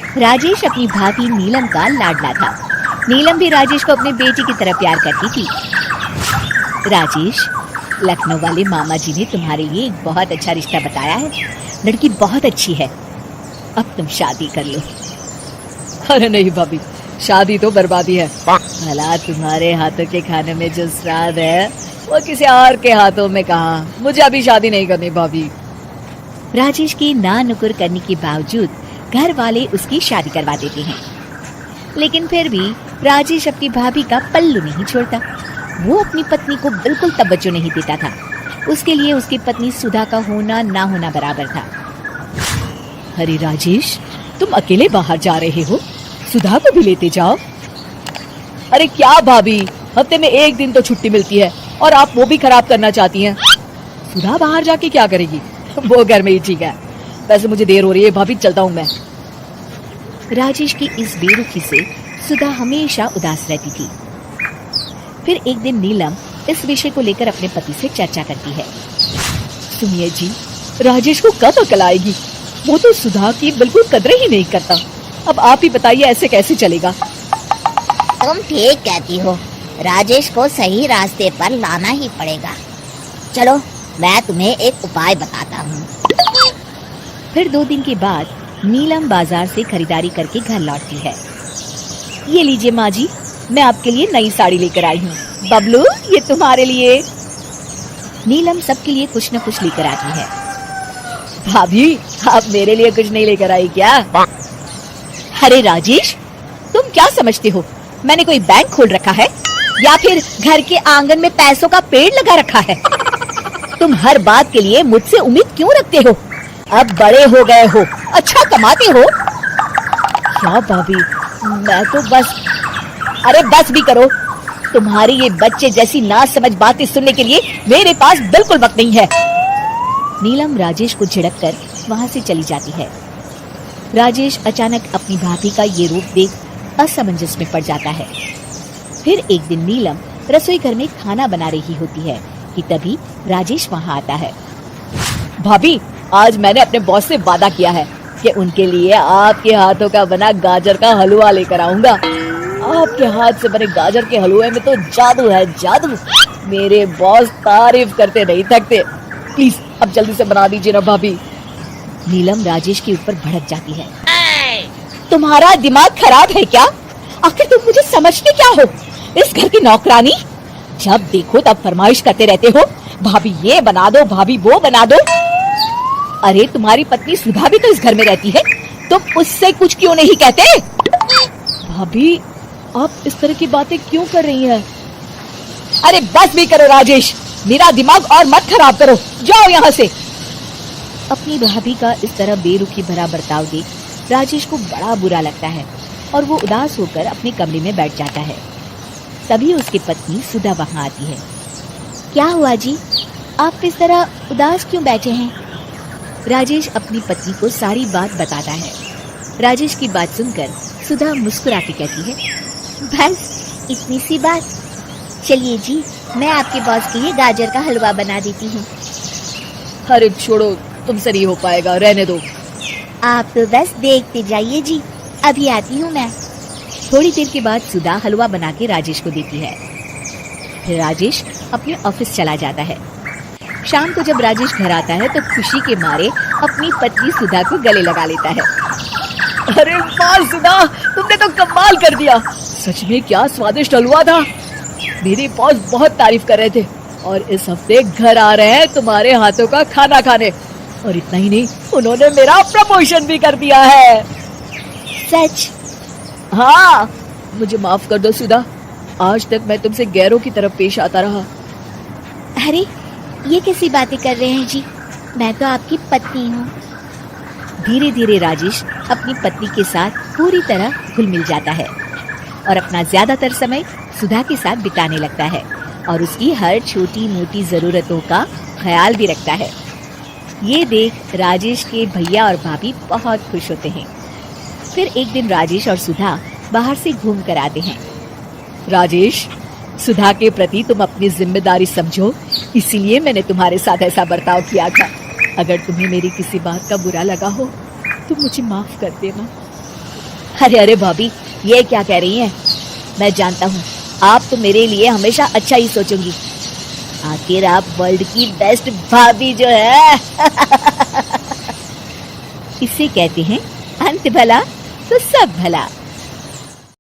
राजेश अपनी भाभी नीलम का लाडला था। नीलम भी राजेश को अपने बेटे की तरह प्यार करती थी। राजेश, लखनऊ वाले मामा जी ने तुम्हारे लिए एक बहुत अच्छा रिश्ता बताया है। लड़की बहुत अच्छी है, अब तुम शादी कर लो। अरे नहीं भाभी, शादी तो बर्बादी है। भला तुम्हारे हाथों के खाने में जो स्वाद है वो किसी और के हाथों में कहाँ। मुझे अभी शादी नहीं करनी भाभी। राजेश की ना नुकुर करने के बावजूद घर वाले उसकी शादी करवा देते हैं, लेकिन फिर भी राजेश अपनी भाभी का पल्लू नहीं छोड़ता। वो अपनी पत्नी को बिल्कुल तवज्जो नहीं देता था। उसके लिए उसकी पत्नी सुधा का होना ना होना बराबर था। अरे राजेश, तुम अकेले बाहर जा रहे हो, सुधा को भी लेते जाओ। अरे क्या भाभी, हफ्ते में एक दिन तो छुट्टी मिलती है और आप वो भी खराब करना चाहती हैं। सुधा बाहर जाके क्या करेगी, वो घर में ही ठीक है। वैसे मुझे देर हो रही है भाभी, चलता हूँ मैं। राजेश की इस बेरुखी से सुधा हमेशा उदास रहती थी। फिर एक दिन नीलम इस विषय को लेकर अपने पति से चर्चा करती है। सुनिए जी, राजेश को कब अकल आएगी? वो तो सुधा की बिल्कुल कदर ही नहीं करता। अब आप ही बताइए, ऐसे कैसे चलेगा? तुम ठीक कहती हो, राजेश को सही रास्ते पर लाना ही पड़ेगा। चलो मैं तुम्हें एक उपाय बताता हूँ। फिर 2 दिन के बाद नीलम बाजार से खरीदारी करके घर लौटती है। ये लीजिए माँ जी, मैं आपके लिए नई साड़ी लेकर आई हूँ। बबलू, ये तुम्हारे लिए। नीलम सबके लिए कुछ न कुछ लेकर आती है। भाभी, आप मेरे लिए कुछ नहीं लेकर आई क्या? अरे राजेश, तुम क्या समझते हो, मैंने कोई बैंक खोल रखा है या फिर घर के आंगन में पैसों का पेड़ लगा रखा है? तुम हर बात के लिए मुझसे उम्मीद क्यों रखते हो? अब बड़े हो गए हो, अच्छा कमाते हो। क्या भाभी, मैं तो बस। अरे बस भी करो, तुम्हारी ये बच्चे जैसी ना समझ बातें सुनने के लिए मेरे पास बिल्कुल वक्त नहीं है। नीलम राजेश को झिड़ककर वहां से चली जाती है। राजेश अचानक अपनी भाभी का ये रूप देख असमंजस में पड़ जाता है। फिर एक दिन नीलम रसोई घर में खाना बना रही होती है कि तभी राजेश वहां आता है। भाभी, आज मैंने अपने बॉस से वादा किया है कि उनके लिए आपके हाथों का बना गाजर का हलवा लेकर आऊंगा। आपके हाथ से बने गाजर के हलवे में तो जादू है, जादू। मेरे बॉस तारीफ करते नहीं थकते। प्लीज अब जल्दी से बना दीजिए ना भाभी। नीलम राजेश के ऊपर भड़क जाती है। तुम्हारा दिमाग खराब है क्या? आखिर तुम मुझे समझते क्या हो? इस घर की नौकरानी? जब देखो तब फरमाइश करते रहते हो, भाभी ये बना दो, भाभी वो बना दो। अरे तुम्हारी पत्नी सुधा भी तो इस घर में रहती है, तुम उससे कुछ क्यों नहीं कहते? भाभी, आप इस तरह की बातें क्यों कर रही हैं? अरे बस भी करो राजेश, मेरा दिमाग और मत खराब करो, जाओ यहाँ से। अपनी भाभी का इस तरह बेरुखी भरा बर्ताव देख राजेश को बड़ा बुरा लगता है और वो उदास होकर अपने कमरे में बैठ जाता है। तभी उसकी पत्नी सुधा वहाँ आती है। क्या हुआ जी, आप इस तरह उदास क्यों बैठे हैं? राजेश अपनी पत्नी को सारी बात बताता है। राजेश की बात सुनकर सुधा मुस्कुरा के कहती है, बस इतनी सी बात। चलिए जी, मैं आपके बॉस के लिए गाजर का हलवा बना देती हूँ। अरे छोड़ो, तुमसे नहीं हो पाएगा, रहने दो। आप तो बस देखते जाइए जी, अभी आती हूँ मैं। थोड़ी देर के बाद सुधा हलवा बना के राजेश को देती है। फिर राजेश अपने ऑफिस चला जाता है। शाम को जब राजेश घर आता है तो खुशी के मारे अपनी पत्नी सुधा को गले लगा लेता है। अरे वाह सुधा, तुमने तो कमाल कर दिया। सच में क्या स्वादिष्ट हलवा था। मेरे बॉस बहुत तारीफ कर रहे थे और इस हफ्ते घर आ रहे हैं तुम्हारे हाथों का खाना खाने। और इतना ही नहीं, उन्होंने मेरा प्रमोशन भी कर दिया है। सच? हाँ, मुझे माफ कर दो सुधा, आज तक मैं तुमसे गैरों की तरफ पेश आता रहा। अरे ये कैसी बातें कर रहे हैं जी, मैं तो आपकी पत्नी हूँ। धीरे धीरे राजेश अपनी पत्नी के साथ पूरी तरह घुल मिल जाता है और अपना ज्यादातर समय सुधा के साथ बिताने लगता है और उसकी हर छोटी मोटी जरूरतों का ख्याल भी रखता है। ये देख राजेश के भैया और भाभी बहुत खुश होते हैं। फिर एक दिन राजेश और सुधा बाहर से घूम कर आते हैं। राजेश, सुधा के प्रति तुम अपनी जिम्मेदारी समझो, इसीलिए मैंने तुम्हारे साथ ऐसा बर्ताव किया था। अगर तुम्हें मेरी किसी बात का बुरा लगा हो तो मुझे माफ कर देना। अरे अरे भाभी, ये क्या कह रही हैं? मैं जानता हूँ आप तो मेरे लिए हमेशा अच्छा ही सोचोगी। आखिर आप वर्ल्ड की बेस्ट भाभी जो है। इसे कहते हैं अंत भला तो सब भला।